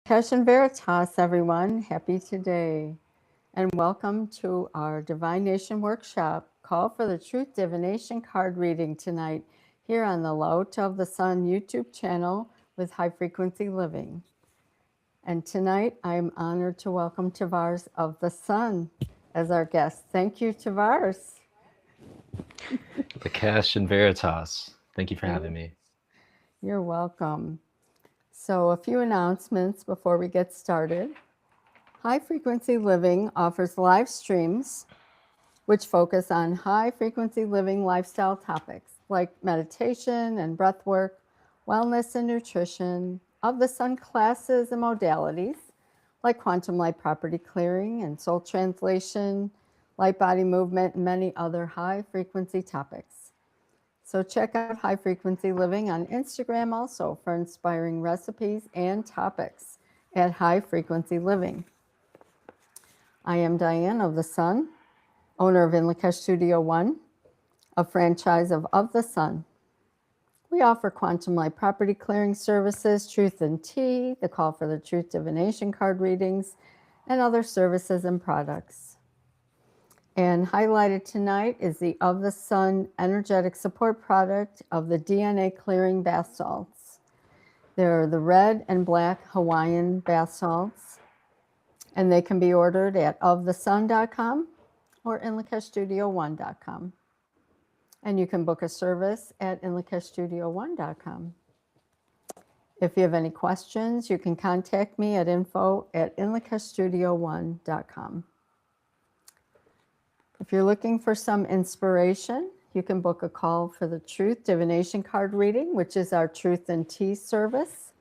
Cash and Veritas, everyone. Happy today. And welcome to our Divination Workshop, Call for the Truth Divination card reading tonight here on the H.F.L of the Sun YouTube channel with High Frequency Living. And tonight I'm honored to welcome Tarvars of the Sun as our guest. Thank you, Tarvars. The Cash and Veritas. Thank you for having me. You're welcome. So a few announcements before we get started. High Frequency Living offers live streams which focus on high frequency living lifestyle topics like meditation and breath work, wellness and nutrition, of the sun classes and modalities like quantum light property clearing and soul translation, light body movement, and many other high frequency topics. So check out High Frequency Living on Instagram also for inspiring recipes and topics at High Frequency Living. I am Diane of the Sun, owner of Inlakesh Studio One, a franchise of the Sun. We offer quantum light property clearing services, truth and tea, the call for the truth divination card readings, and other services and products. And highlighted tonight is the Of the Sun energetic support product of the DNA clearing bath salts. They're the red and black Hawaiian bath salts, and they can be ordered at ofthesun.com or inlakeshstudio1.com. And you can book a service at inlakeshstudio1.com. If you have any questions, you can contact me at info@inlakeshstudio1.com. If you're looking for some inspiration, you can book a call for the Truth Divination card reading, which is our Truth and Tea service.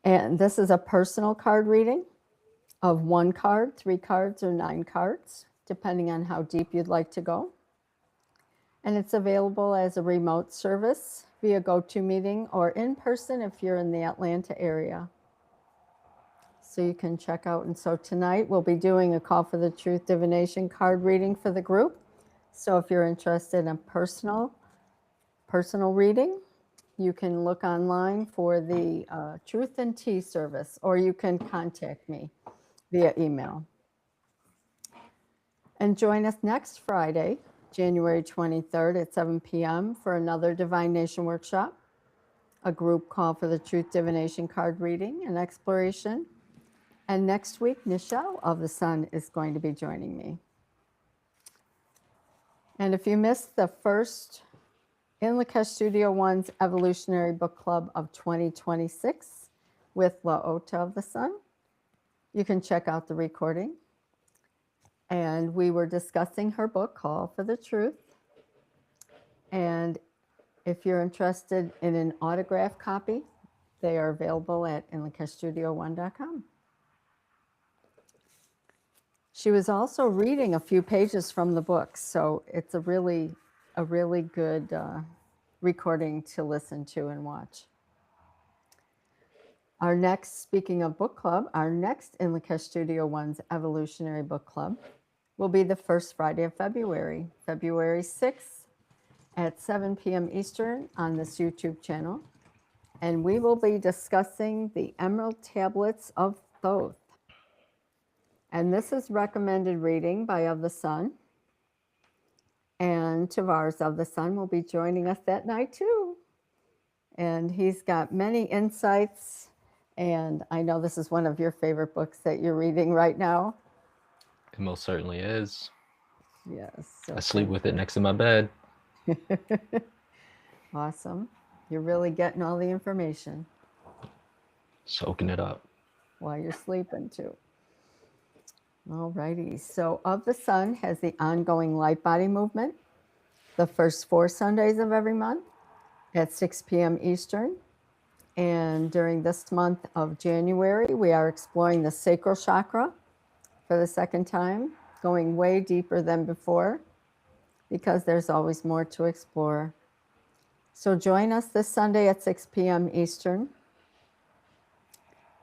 And this is a personal card reading of 1 card, 3 cards, or 9 cards, depending on how deep you'd like to go. And it's available as a remote service via GoToMeeting or in person if you're in the Atlanta area. So you can check out. And so tonight we'll be doing a Call for the Truth Divination card reading for the group. So if you're interested in a personal reading, you can look online for the Truth and Tea service, or you can contact me via email. And join us next Friday, January 23rd at 7 p.m. for another Divination Workshop, a group call for the Truth Divination card reading and exploration. And next week, H.F.L of the Sun is going to be joining me. And if you missed the first Inlakesh Studio One's Evolutionary Book Club of 2026 with H.F.L of the Sun, you can check out the recording. And we were discussing her book, Call for the Truth. And if you're interested in an autographed copy, they are available at inlakeshstudio1.com. She was also reading a few pages from the book, so it's a really good recording to listen to and watch. Our next, speaking of book club, our next Inlakesh Studio One's Evolutionary Book Club will be the first Friday of February, February 6th at 7 p.m. Eastern on this YouTube channel. And we will be discussing the Emerald Tablets of Thoth. And this is recommended reading by Of the Sun. And Tarvars of the Sun will be joining us that night too. And he's got many insights. And I know this is one of your favorite books that you're reading right now. It most certainly is. Yes. I sleep with it next to my bed. Awesome. You're really getting all the information. Soaking it up. While you're sleeping too. All righty. So Of the Sun has the ongoing light body movement the first 4 Sundays of every month at 6 p.m. Eastern. And during this month of January, we are exploring the sacral chakra for the second time, going way deeper than before, because there's always more to explore. So join us this Sunday at 6 p.m. Eastern.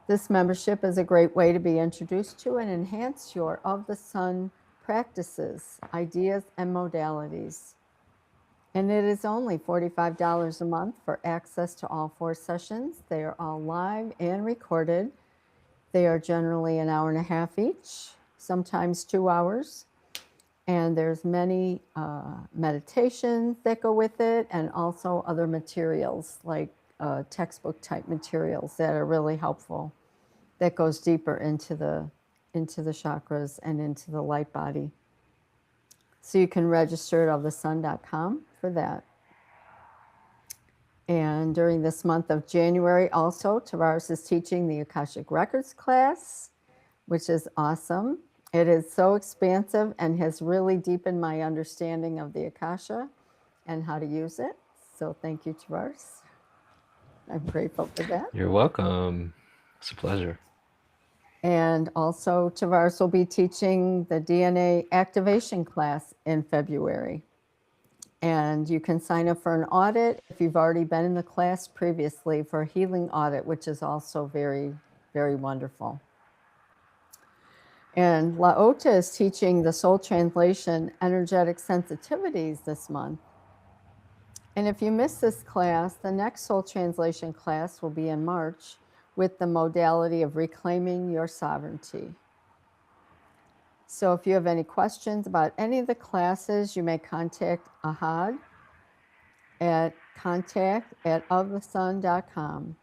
This membership is a great way to be introduced to and enhance your Of the Sun practices, ideas, and modalities. And it is only $45 a month for access to all 4 sessions. They are all live and recorded. They are generally an hour and a half each, sometimes 2 hours. And there's many meditations that go with it, and also other materials like textbook type materials that are really helpful. That goes deeper into the chakras and into the light body. So you can register at ofthesun.com for that. And during this month of January also, Tarvars is teaching the Akashic Records class, which is awesome. It is so expansive and has really deepened my understanding of the Akasha and how to use it. So thank you, Tarvars. I'm grateful for that. You're welcome. It's a pleasure. And also, Tarvars will be teaching the DNA activation class in February. And you can sign up for an audit if you've already been in the class previously for a healing audit, which is also very, very wonderful. And Laota is teaching the soul translation energetic sensitivities this month. And if you miss this class, the next soul translation class will be in March with the modality of reclaiming your sovereignty. So if you have any questions about any of the classes, you may contact Ahad at contact@ofthesun.com.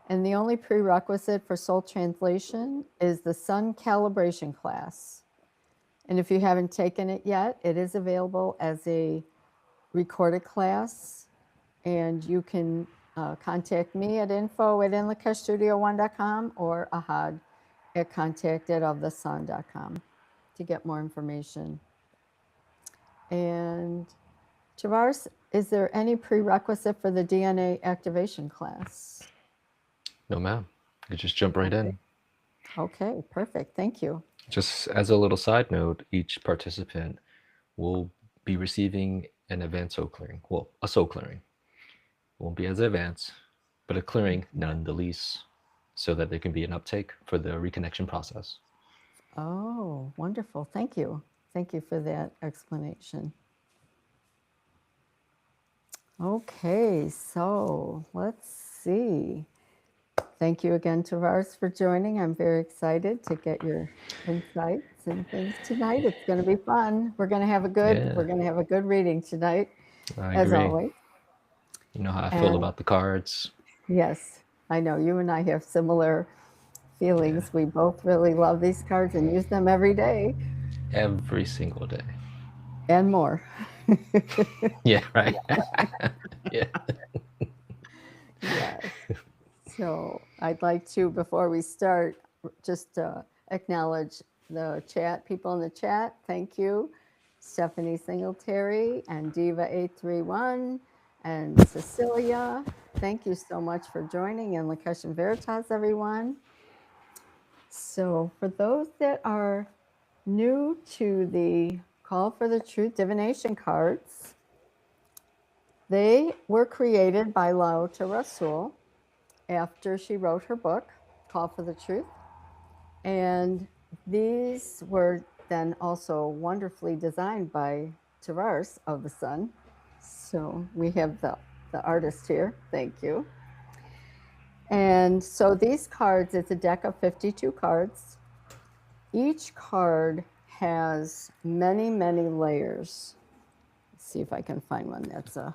And the only prerequisite for soul translation is the sun calibration class. And if you haven't taken it yet, it is available as a recorded class. And you can contact me at info@inlakeshstudio1.com or Ahad at contact@ofthesun.com to get more information. And Tarvars, is there any prerequisite for the DNA activation class? No, ma'am. You just jump right in. Okay, perfect. Thank you. Just as a little side note, each participant will be receiving an advanced soul clearing. Well, a soul clearing. It won't be as advanced, but a clearing none the least, so that there can be an uptake for the reconnection process. Oh, wonderful. Thank you. Thank you for that explanation. Okay, so let's see. Thank you again, Tarvars, for joining. I'm very excited to get your insights and things tonight. It's going to be fun. We're going to have a good reading tonight, I as agree. always. You know how I feel about the cards. Yes, I know you and I have similar feelings. Yeah. We both really love these cards and use them every day. Every single day. And more. Yeah, right. Yeah. Yes. So I'd like to, before we start, just acknowledge the chat, people in the chat. Thank you. Stephanie Singletary and Diva831 and Cecilia. Thank you so much for joining in Lakesh and Veritas, everyone. So for those that are new to the Call for the Truth divination cards, they were created by Laota Rasul after she wrote her book, Call for the Truth. And these were then also wonderfully designed by Tarvars of the Sun. So we have the artist here. Thank you. And so these cards, it's a deck of 52 cards. Each card has many, many layers. Let's see if I can find one that's a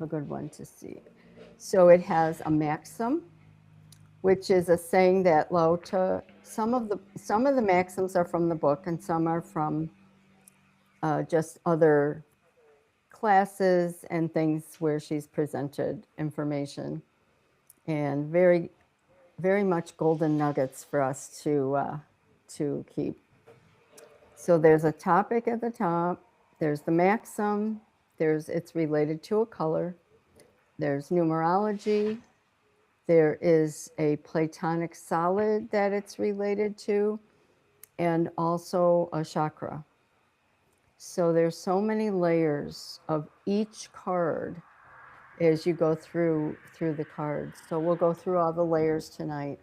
good one to see. So it has a maxim, which is a saying that Laota, some of the maxims are from the book and some are from just other classes and things where she's presented information, and very, very much golden nuggets for us to keep. So there's a topic at the top, there's the maxim, it's related to a color, there's numerology, there is a Platonic solid that it's related to, and also a chakra. So there's so many layers of each card as you go through the cards. So we'll go through all the layers tonight.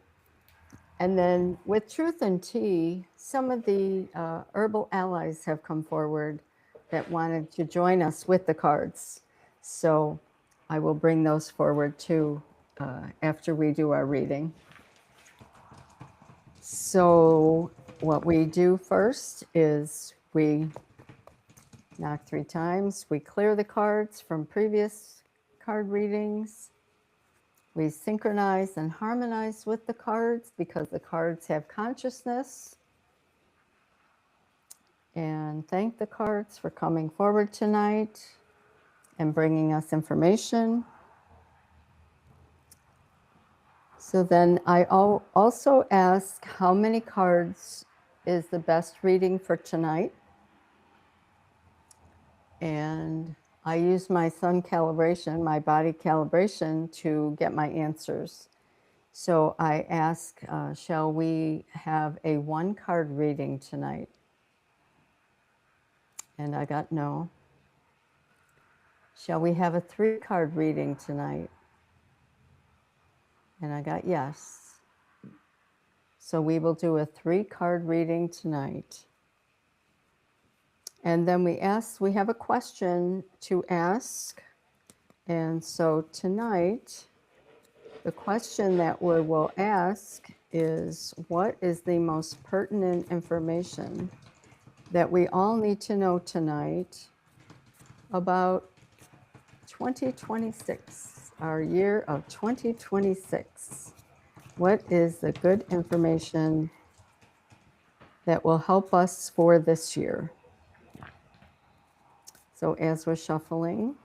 And then with Truth and Tea, some of the herbal allies have come forward that wanted to join us with the cards. So I will bring those forward too after we do our reading. So what we do first is we knock 3 times. We clear the cards from previous card readings. We synchronize and harmonize with the cards because the cards have consciousness. And thank the cards for coming forward tonight and bringing us information. So then I also ask how many cards is the best reading for tonight. And I use my sun calibration, my body calibration, to get my answers. So I ask, shall we have a 1-card reading tonight? And I got no. Shall we have a 3-card reading tonight? And I got yes. So we will do a 3-card reading tonight. And then we have a question to ask. And so tonight, the question that we will ask is, what is the most pertinent information that we all need to know tonight about 2026, our year of 2026? What is the good information that will help us for this year? So as we're shuffling,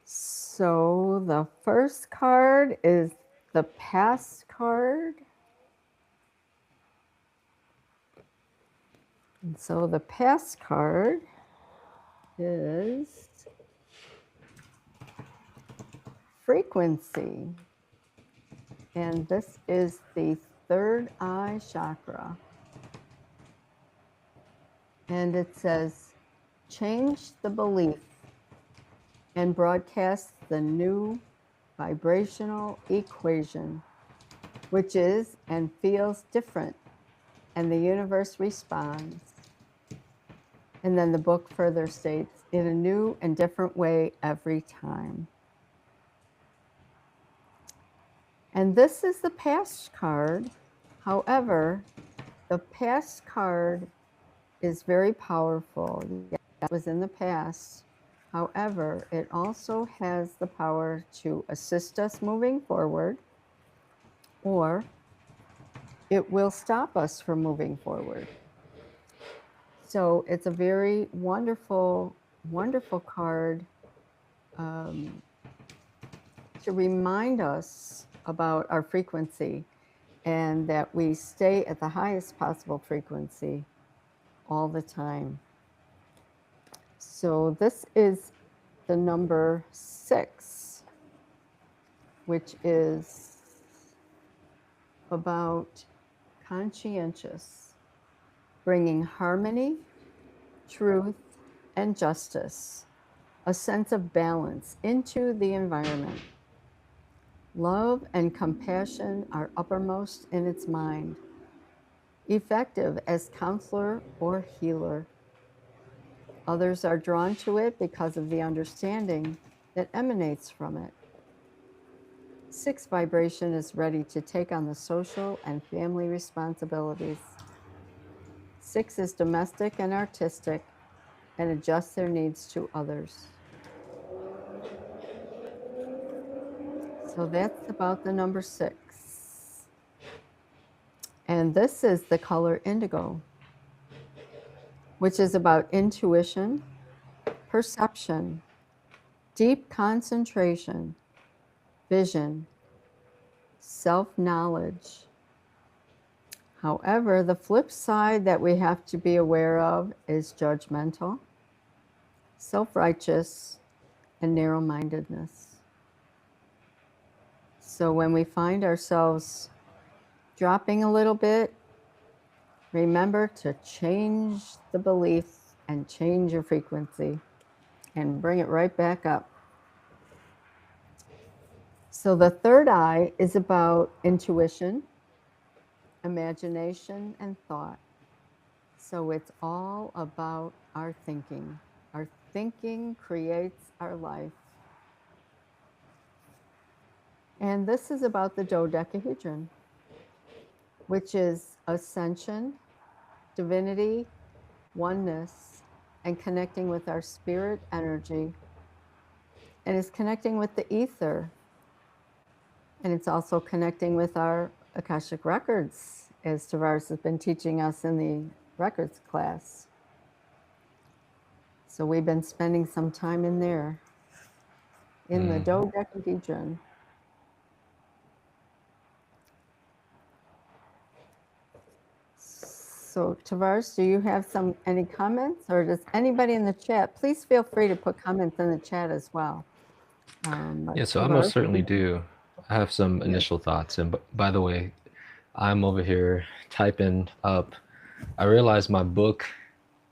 so the first card is the past card. And so the past card is frequency. And this is the third eye chakra. And it says, change the belief and broadcast the new vibrational equation, which is and feels different, and the universe responds. And then the book further states, in a new and different way every time. And this is the past card. However, the past card is very powerful. That was in the past. However, it also has the power to assist us moving forward, or it will stop us from moving forward. So it's a very wonderful, wonderful card to remind us about our frequency and that we stay at the highest possible frequency all the time. So this is the number 6, which is about conscientious, bringing harmony, truth, and justice, a sense of balance into the environment. Love and compassion are uppermost in its mind, effective as counselor or healer. Others are drawn to it because of the understanding that emanates from it. 6 vibration is ready to take on the social and family responsibilities. 6 is domestic and artistic and adjusts their needs to others. So that's about the number 6. And this is the color indigo, which is about intuition, perception, deep concentration, vision, self-knowledge. However, the flip side that we have to be aware of is judgmental, self-righteous, and narrow-mindedness. So when we find ourselves dropping a little bit, remember to change the belief and change your frequency and bring it right back up. So the third eye is about intuition, imagination, and thought. So it's all about our thinking. Our thinking creates our life. And this is about the dodecahedron, which is ascension, divinity, oneness, and connecting with our spirit energy. And it's connecting with the ether. And it's also connecting with our Akashic records, as Tarvars has been teaching us in the records class. So we've been spending some time in there, in the dodecahedron. So Tarvars, do you have any comments, or does anybody in the chat? Please feel free to put comments in the chat as well. Yeah, so I most Tarvars, certainly do. I have some initial thoughts. And by the way, I'm over here typing up. I realized my book,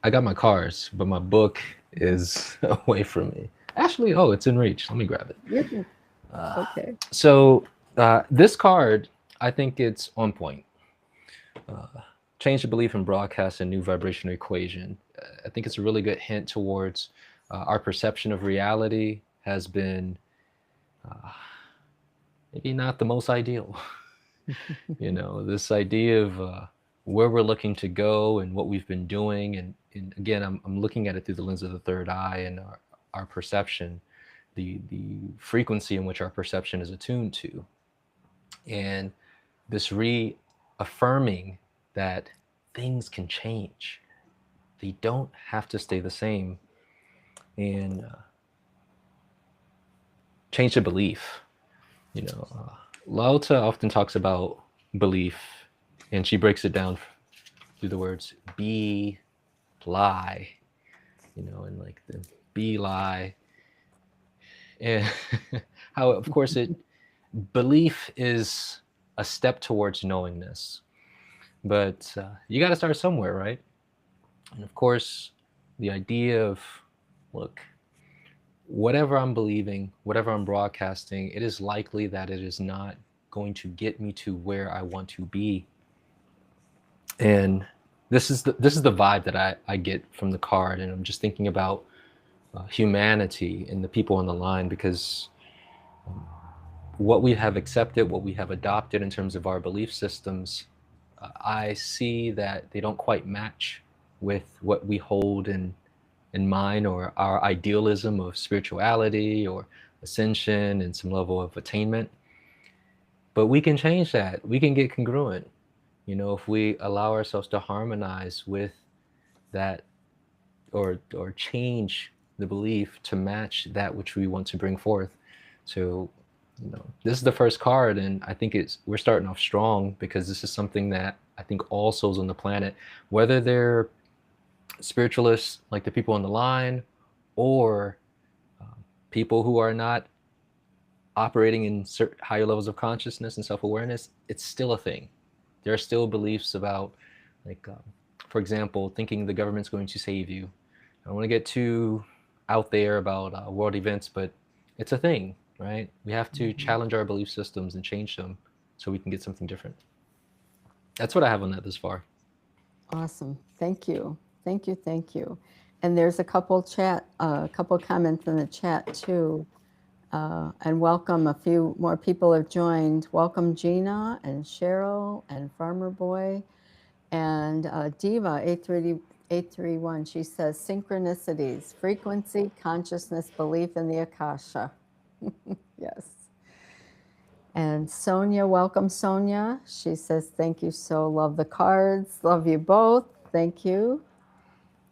I got my cards, but my book is away from me. Actually, oh, it's in reach. Let me grab it. Okay. So this card, I think it's on point. Change the belief in broadcast and new vibrational equation. I think it's a really good hint towards our perception of reality has been maybe not the most ideal. You know, this idea of where we're looking to go and what we've been doing. And again, I'm looking at it through the lens of the third eye and our perception, the frequency in which our perception is attuned to. And this reaffirming that things can change. They don't have to stay the same. And change the belief. You know, Lao Tzu often talks about belief, and she breaks it down through the words be, lie, you know, and like the be, lie, and how, of course, belief is a step towards knowingness, but you got to start somewhere, right? And of course, the idea of, look, whatever I'm believing, whatever I'm broadcasting, it is likely that it is not going to get me to where I want to be. And this is the vibe that I get from the card. And I'm just thinking about humanity and the people on the line, because what we have accepted, what we have adopted in terms of our belief systems, I see that they don't quite match with what we hold in mind, or our idealism of spirituality or ascension and some level of attainment. But we can change that. We can get congruent, you know, if we allow ourselves to harmonize with that, or change the belief to match that which we want to bring forth. So, you know, this is the first card, and I think we're starting off strong, because this is something that I think all souls on the planet, whether they're spiritualists like the people on the line, or people who are not operating in certain higher levels of consciousness and self-awareness, it's still a thing. There are still beliefs about, like, for example, thinking the government's going to save you. I don't want to get too out there about world events, but it's a thing, right? We have to challenge our belief systems and change them so we can get something different. That's what I have on that this far. Awesome. Thank you. Thank you. Thank you. And there's a couple comments in the chat too. And welcome, a few more people have joined. Welcome Gina and Cheryl and Farmer Boy and Diva 831. She says synchronicities, frequency, consciousness, belief in the Akasha. Yes. And Sonia, welcome Sonia. She says, thank you so, love the cards, love you both, thank you.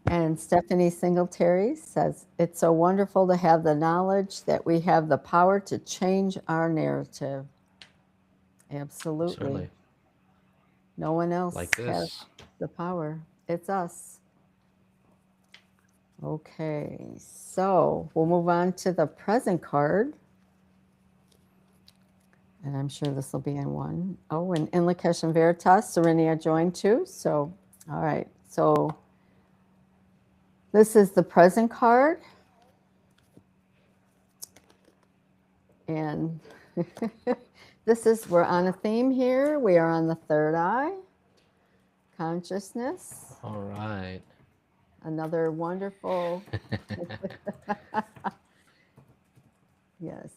And Stephanie Singletary says, it's so wonderful to have the knowledge that we have the power to change our narrative. Absolutely. Certainly. No one else like has the power. It's us. Okay, so we'll move on to the present card. And I'm sure this will be in one. Oh, and in Lakesh and Veritas, Serenia joined too. So, all right. So this is the present card. And we're on a theme here. We are on the third eye, consciousness. All right. Another wonderful. Yes.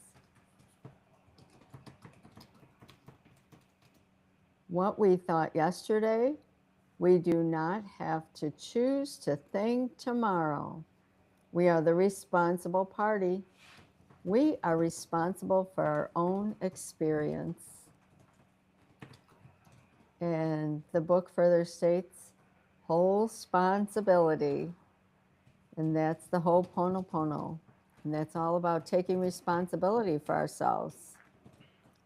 What we thought yesterday, we do not have to choose to think tomorrow. We are the responsible party. We are responsible for our own experience. And the book further states, whole responsibility. And that's the Ho'oponopono. And that's all about taking responsibility for ourselves.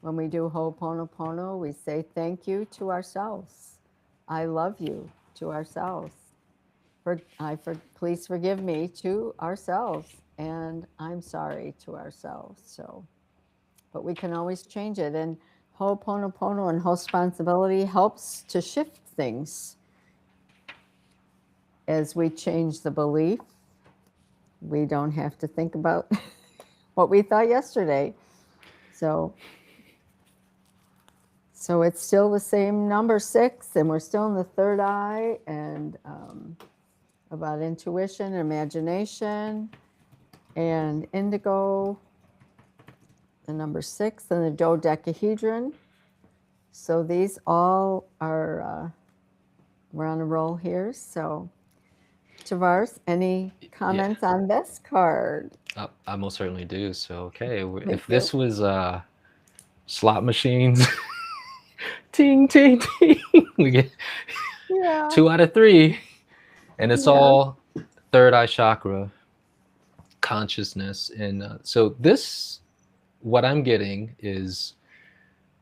When we do Ho'oponopono, we say thank you to ourselves. I love you to ourselves. Please forgive me to ourselves. And I'm sorry to ourselves. So, but we can always change it. And Ho'oponopono and responsibility helps to shift things. As we change the belief, we don't have to think about what we thought yesterday. So it's still the same number 6, and we're still in the third eye, and about intuition, imagination, and indigo, the number 6, and the dodecahedron. So these all are, we're on a roll here. So Tarvars, any comments on this card? I most certainly do. So, okay, Thank if you. this was slot machines, ting, ting, ting, we get Yeah. 2 out of 3. And it's Yeah. all third eye chakra, consciousness. And so this, what I'm getting is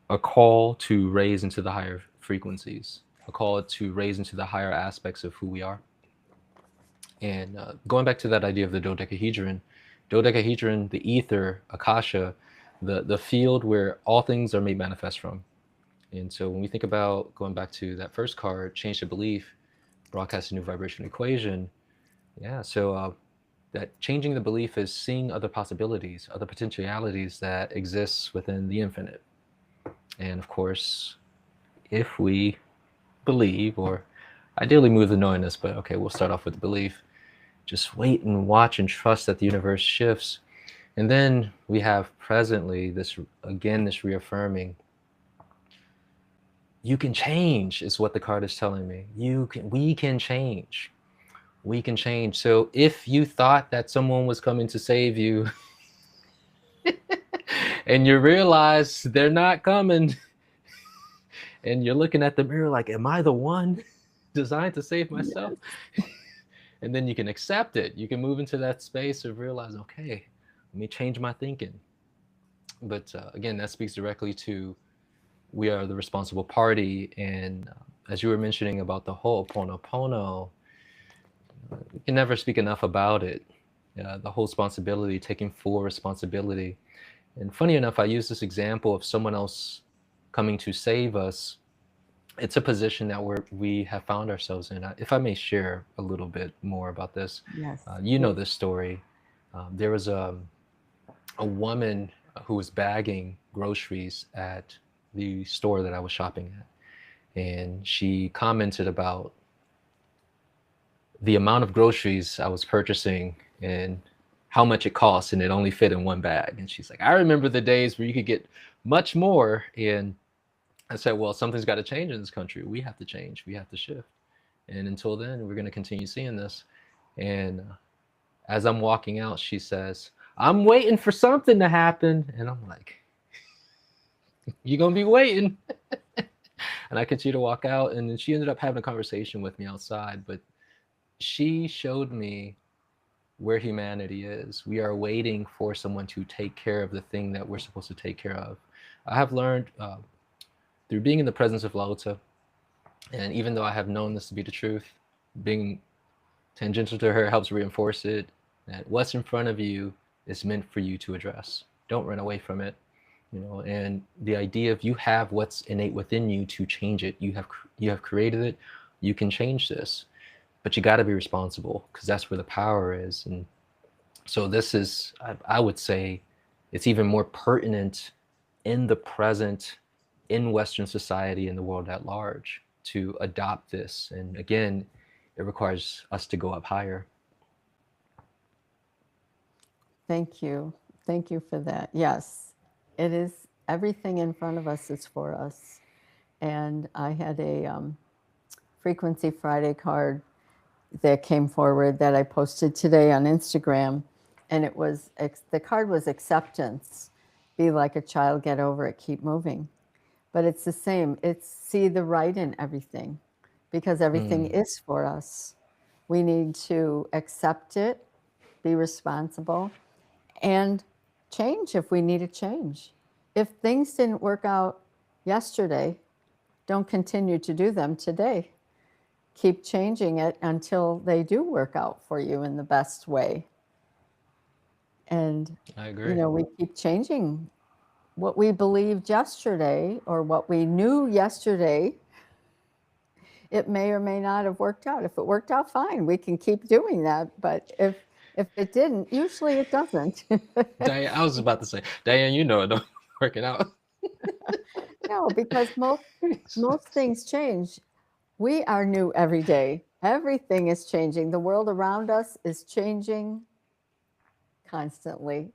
a call to raise into the higher frequencies, a call to raise into the higher aspects of who we are. And going back to that idea of the dodecahedron, the ether, akasha, the field where all things are made manifest from. And so when we think about going back to that first card, change the belief, broadcast a new vibration equation. Yeah, so that changing the belief is seeing other possibilities, other potentialities that exists within the infinite. And of course, if we believe, or ideally move the knowingness, but okay, we'll start off with the belief. Just wait and watch and trust that the universe shifts. And then we have presently this, again, this reaffirming. You can change, is what the card is telling me. We can change. We can change. So if you thought that someone was coming to save you and you realize they're not coming, and you're looking at the mirror like, am I the one designed to save myself? Yes. And then you can accept it. You can move into that space of realizing, okay, let me change my thinking. But again, that speaks directly to we are the responsible party. And as you were mentioning about the Ho'oponopono, we can never speak enough about it. The whole responsibility, taking full responsibility. And funny enough, I use this example of someone else coming to save us. It's a position that we have found ourselves in. If I may share a little bit more about this, Yes. you know this story. There was a woman who was bagging groceries at the store that I was shopping at, and she commented about the amount of groceries I was purchasing and how much it cost, and it only fit in one bag. And she's like, I remember the days where you could get much more. And I said, well, something's got to change in this country. We have to change. We have to shift. And until then, we're going to continue seeing this. And as I'm walking out, she says, I'm waiting for something to happen. And I'm like, you're going to be waiting. And I continue to walk out. And then she ended up having a conversation with me outside. But she showed me where humanity is. We are waiting for someone to take care of the thing that we're supposed to take care of. I have learned through being in the presence of Lao Tzu, and even though I have known this to be the truth, being tangential to her helps reinforce it, that what's in front of you is meant for you to address. Don't run away from it. And the idea of you have what's innate within you to change it. You have created it. You can change this, but you got to be responsible, because that's where the power is. And so this is, I would say, it's even more pertinent in the present, in Western society, in the world at large, to adopt this. And again, it requires us to go up higher. Thank you. Thank you for that. Yes, it is. Everything in front of us is for us. And I had a Frequency Friday card that came forward that I posted today on Instagram. And it was, the card was acceptance. Be like a child, get over it, keep moving. But it's the same. It's see the right in everything because everything Mm, is for us. We need to accept it, be responsible, and change if we need to change. If things didn't work out yesterday, don't continue to do them today. Keep changing it until they do work out for you in the best way. And, I agree. we keep changing what we believed yesterday or what we knew yesterday. It may or may not have worked out. If it worked out, fine, we can keep doing that. But if it didn't, usually it doesn't. Diane, I was about to say, Diane, you know it don't working out. No, because most things change. We are new every day. Everything is changing. The world around us is changing constantly.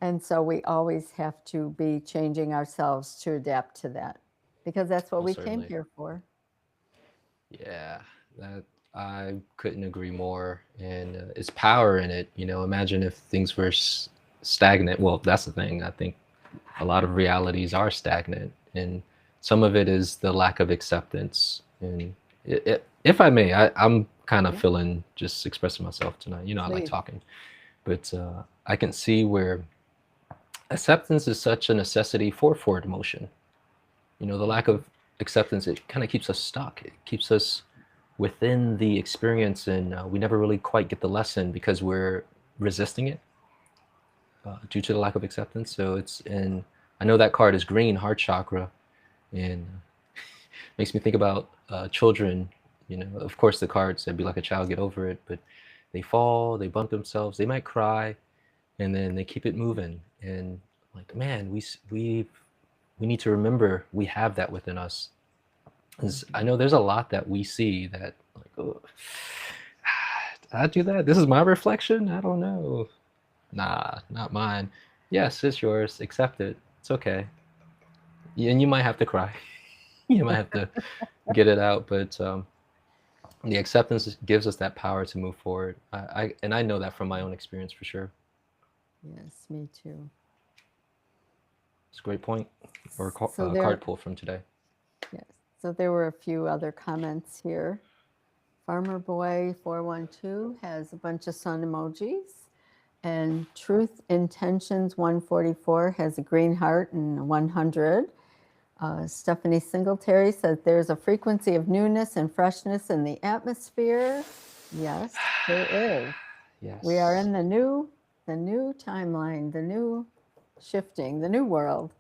And so we always have to be changing ourselves to adapt to that because that's what Well, we came certainly. here for. Yeah, that I couldn't agree more. And it's power in it. Imagine if things were stagnant. Well, that's the thing. I think a lot of realities are stagnant, and some of it is the lack of acceptance. And if I may, I'm kind of Yeah, feeling just expressing myself tonight. I like please. talking, but I can see where acceptance is such a necessity for forward motion. The lack Mhm. of acceptance, it kind of keeps us stuck. It keeps us within the experience, and we never really quite get the lesson because we're resisting it due to the lack of acceptance. So and I know that card is green, heart chakra, and makes me think about children. Of course, the card said, "Be like a child, get over it," but they fall, they bump themselves, they might cry, and then they keep it moving. And like, man, we need to remember we have that within us. 'Cause I Mhm. know there's a lot that we see that like, oh, I do that. This is my reflection. I don't know. Nah, not mine. Yes, it's yours. Accept it. It's okay. And you might have to cry. You might have to get it out, but the acceptance gives us that power to move forward. I know that from my own experience for sure. Yes, me too. It's a great point or So card there, pull from today. yes. So there were a few other comments here. Farmer Boy 412 has a bunch of sun emojis. And Truth Intentions 144 has a green heart and a 100. Stephanie Singletary says there's a frequency of newness and freshness in the atmosphere. Yes, there is. We are Yes. in the new timeline, the new shifting, the new world.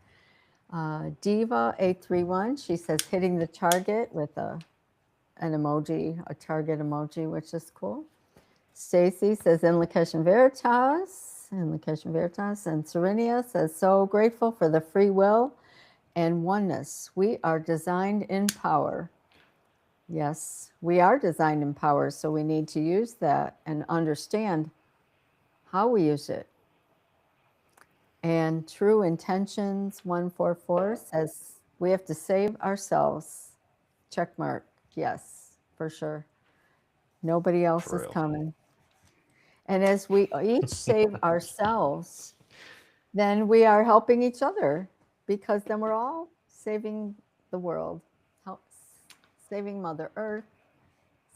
Diva 831, she says hitting the target with an emoji, a target emoji, which is cool. Stacy says in Lakesh Veritas, and Serenia says so grateful for the free will and oneness. We are designed in power. Yes, we are designed in power, so we need to use that and understand how we use it. And True Intentions 144 says we have to save ourselves. Check mark. Yes, for sure. Nobody else For is real. coming. And as we each save ourselves, then we are helping each other because then we're all saving the world, help, saving Mother Earth,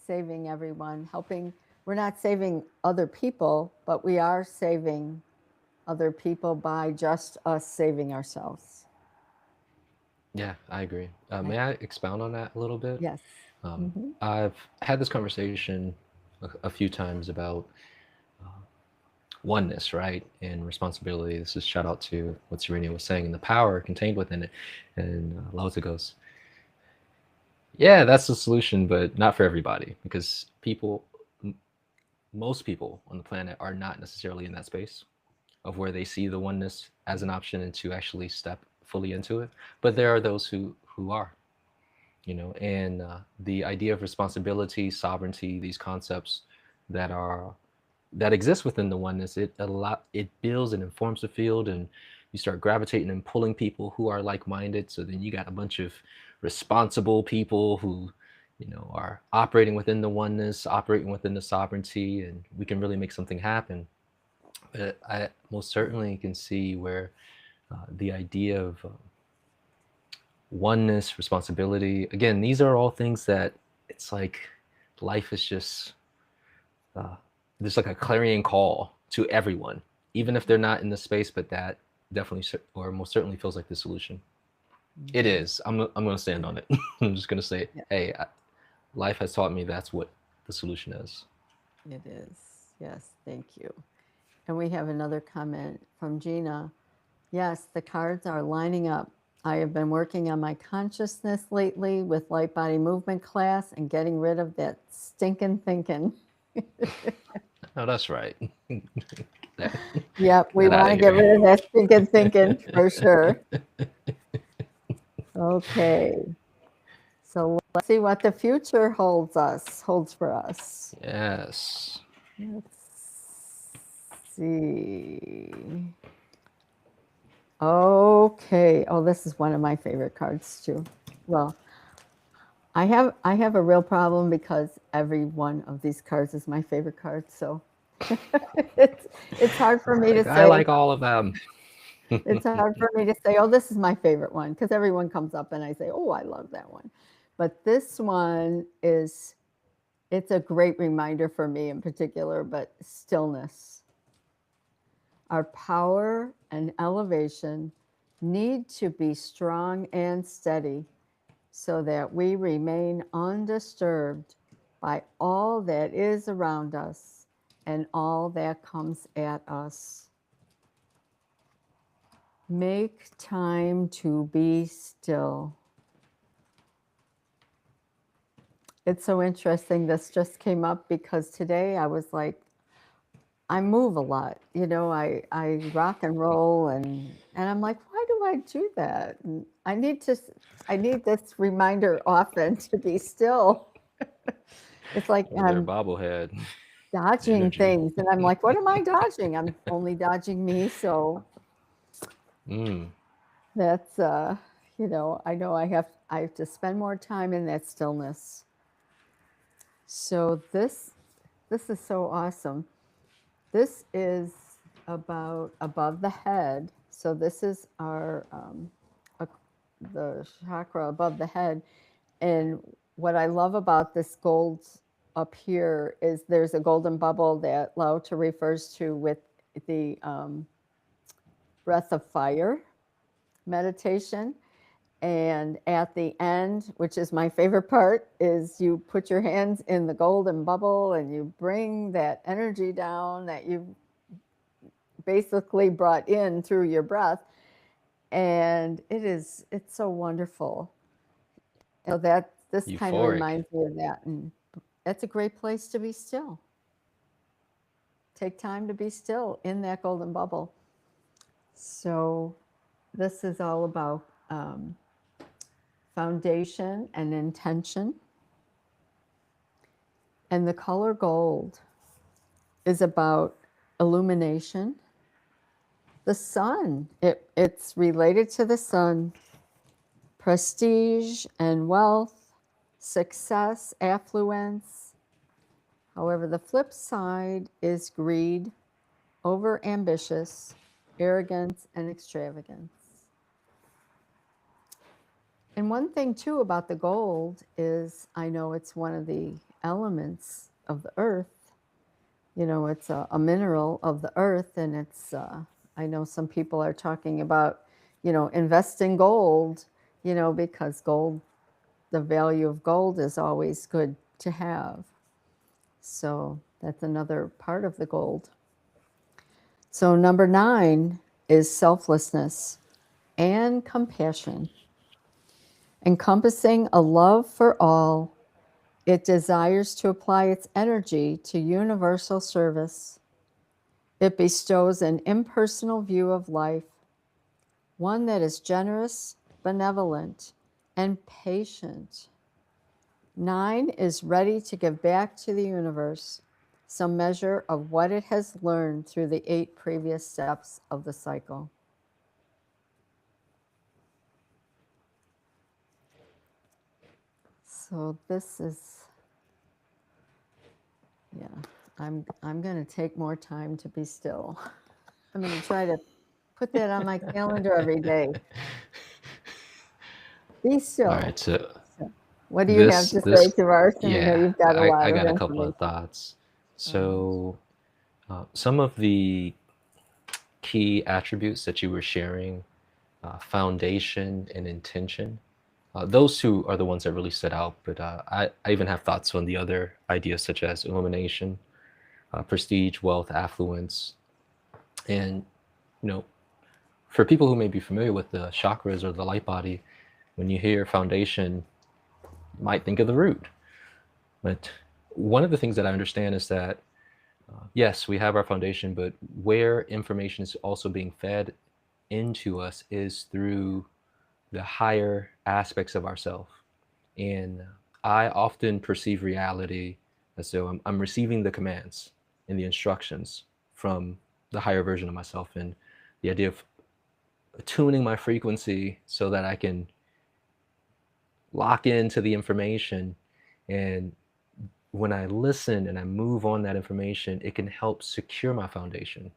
saving everyone, helping. We're not saving other people, but we are saving other people by just us saving ourselves. Yeah, I agree. I, May I expound on that a little bit? yes. Hmm. I've had this conversation a few times about oneness, right, and responsibility. This is shout out to what Serena was saying and the power contained within it. And Lao Tzu goes, "Yeah, that's the solution, but not for everybody because most people on the planet are not necessarily in that space of where they see the oneness as an option and to actually step fully into it. But there are those who are." And the idea of responsibility, sovereignty, these concepts that are that exist within the oneness, it builds and informs the field, and you start gravitating and pulling people who are like-minded. So then you got a bunch of responsible people who, are operating within the oneness, operating within the sovereignty, and we can really make something happen. But I most certainly can see where the idea of oneness, responsibility, again, these are all things that it's like life is just there's like a clarion call to everyone, even if they're not in the space, but that definitely or most certainly feels like the solution. It is. I'm going to stand on it. I'm just going to say, Yeah. hey, life has taught me that's what the solution is. It is. Yes, thank you. And we have another comment from Gina. Yes, the cards are lining up. I have been working on my consciousness lately with light body movement class and getting rid of that stinking thinking. Oh, that's right. Yep, we Get out want of to get here. rid of that stinking thinking for sure. Okay. So let's see what the future holds for us. Yes. Let's see. Okay. Oh, this is one of my favorite cards too. Well, I have a real problem because every one of these cards is my favorite card. So it's hard for me to I say. like all of them. It's hard for me to say, oh, this is my favorite one, because everyone comes up and I say, oh, I love that one. But this one it's a great reminder for me in particular, but stillness. Our power and elevation need to be strong and steady so that we remain undisturbed by all that is around us and all that comes at us. Make time to be still. It's so interesting. This just came up because today I was like, I move a lot, I rock and roll and I'm like, why do I do that? And I need this reminder often to be still. It's like Their I'm bobblehead dodging energy. things and I'm like, what am I dodging? I'm only dodging me. So that's I know I have to spend more time in that stillness. So this is so awesome. This is about above the head. So this is our the chakra above the head. And what I love about this gold up here is there's a golden bubble that Lauta refers to with the breath of fire meditation. And at the end, which is my favorite part, is you put your hands in the golden bubble and you bring that energy down that you've basically brought in through your breath. And it's so wonderful. So that this kind of Euphoric. reminds me of that. And that's a great place to be still. Take time to be still in that golden bubble. So this is all about foundation and intention. And the color gold is about illumination. The sun, it's related to the sun, prestige and wealth, success, affluence. However, the flip side is greed, over-ambitious, arrogance, and extravagance. And one thing, too, about the gold is I know it's one of the elements of the earth. It's a mineral of the earth, and it's, I know some people are talking about, invest in gold, because gold, the value of gold is always good to have. So that's another part of the gold. So number 9 is selflessness and compassion. Encompassing a love for all, it desires to apply its energy to universal service. It bestows an impersonal view of life, one that is generous, benevolent, and patient. 9 is ready to give back to the universe some measure of what it has learned through the 8 previous steps of the cycle. So this is, yeah, I'm going to take more time to be still. I'm going to try to put that on my calendar every day. Be still. All right, so So, what do you have to say, Tarvars? And I know yeah, you've got a lot I of got a couple information. of thoughts. So some of the key attributes that you were sharing, foundation and intention, those two are the ones that really stood out. But I even have thoughts on the other ideas such as illumination, prestige, wealth, affluence, and you know, for people who may be familiar with the chakras or the light body, when you hear foundation, you might think of the root. But one of the things that I understand is that yes, we have our foundation, but where information is also being fed into us is through the higher aspects of ourself. And I often perceive reality as though I'm receiving the commands and the instructions from the higher version of myself. And the idea of tuning my frequency so that I can lock into the information, and when I listen and I move on that information, it can help secure my foundation,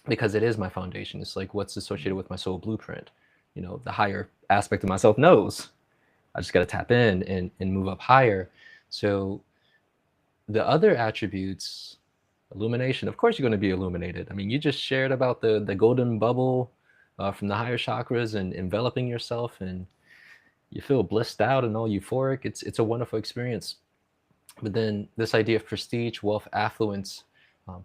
because it is my foundation. It's like what's associated with my soul blueprint. The higher aspect of myself knows. I just got to tap in and move up higher. So the other attributes, illumination, of course you're going to be illuminated. I mean, you just shared about the golden bubble from the higher chakras and enveloping yourself, and you feel blissed out and all euphoric. It's a wonderful experience. But then this idea of prestige, wealth, affluence, um,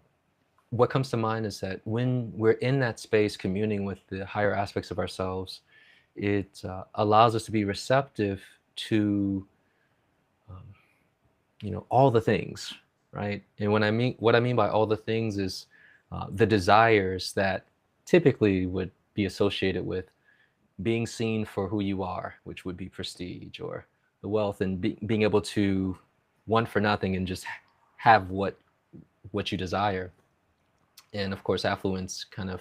what comes to mind is that when we're in that space communing with the higher aspects of ourselves, it allows us to be receptive to all the things, right? And what I mean by all the things is the desires that typically would be associated with being seen for who you are, which would be prestige, or the wealth, and being able to want for nothing and just have what you desire. And of course, affluence kind of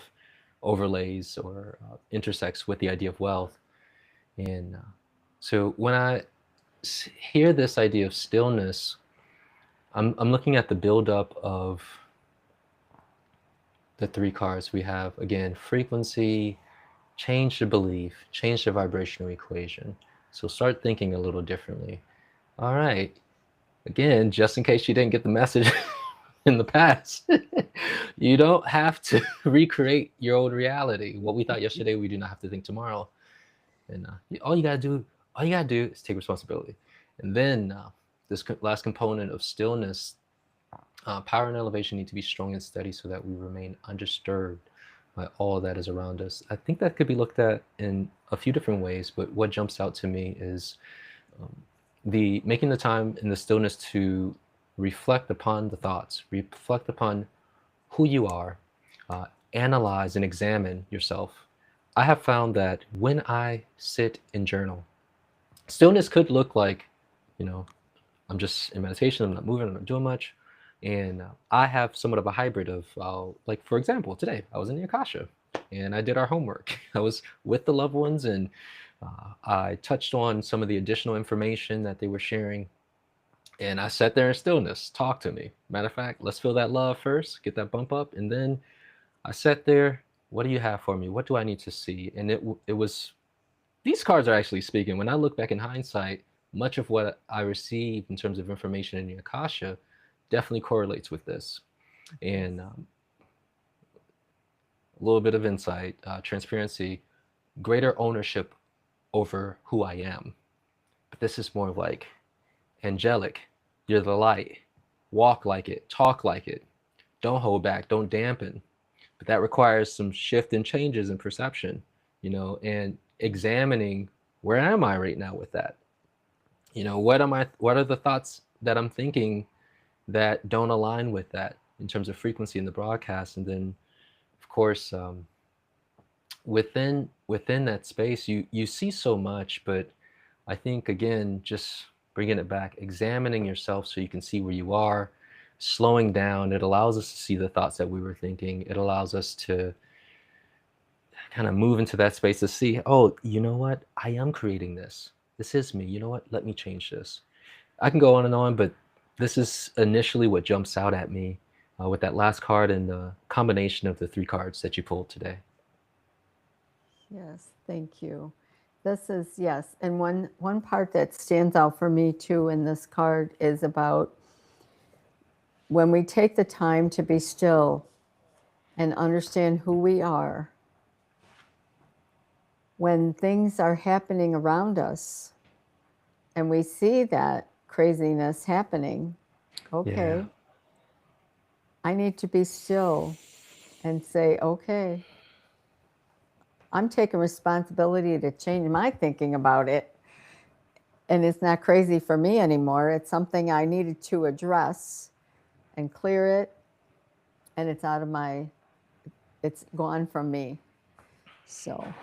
overlays or intersects with the idea of wealth. And so when I hear this idea of stillness, I'm looking at the buildup of the three cards. We have, again, frequency, change the belief, change the vibrational equation. So start thinking a little differently. All right. Again, just in case you didn't get the message in the past, you don't have to recreate your old reality. What we thought yesterday, we do not have to think tomorrow. And all you gotta do is take responsibility. And then this last component of stillness, power and elevation need to be strong and steady so that we remain undisturbed by all that is around us. I think that could be looked at in a few different ways, but what jumps out to me is the making the time in the stillness to reflect upon the thoughts, reflect upon who you are, analyze and examine yourself. I have found that when I sit and journal, stillness could look like, I'm just in meditation, I'm not moving, I'm not doing much. And I have somewhat of a hybrid of, like, for example, today I was in the Akasha and I did our homework. I was with the loved ones, and I touched on some of the additional information that they were sharing. And I sat there in stillness, talk to me. Matter of fact, let's feel that love first, get that bump up. And then I sat there, what do you have for me? What do I need to see? And it was, these cards are actually speaking. When I look back in hindsight, much of what I received in terms of information in the Akasha definitely correlates with this. And a little bit of insight, transparency, greater ownership over who I am. But this is more like angelic. You're the light. Walk like it. Talk like it. Don't hold back. Don't dampen. But that requires some shift and changes in perception, and examining, where am I right now with that? What are the thoughts that I'm thinking that don't align with that in terms of frequency in the broadcast? And then, of course, within that space, you see so much, but I think, again, just bringing it back, examining yourself so you can see where you are, slowing down. It allows us to see the thoughts that we were thinking. It allows us to kind of move into that space to see, oh, you know what? I am creating this. this is me. You know what? Let me change this. I can go on, but this is initially what jumps out at me with that last card and the combination of the 3 cards that you pulled today. Yes, thank you. This is, yes, and one part that stands out for me too in this card is about when we take the time to be still and understand who we are, when things are happening around us and we see that craziness happening, okay, Yeah. I need to be still and say, okay, I'm taking responsibility to change my thinking about it. And it's not crazy for me anymore. It's something I needed to address and clear it. And it's gone from me. So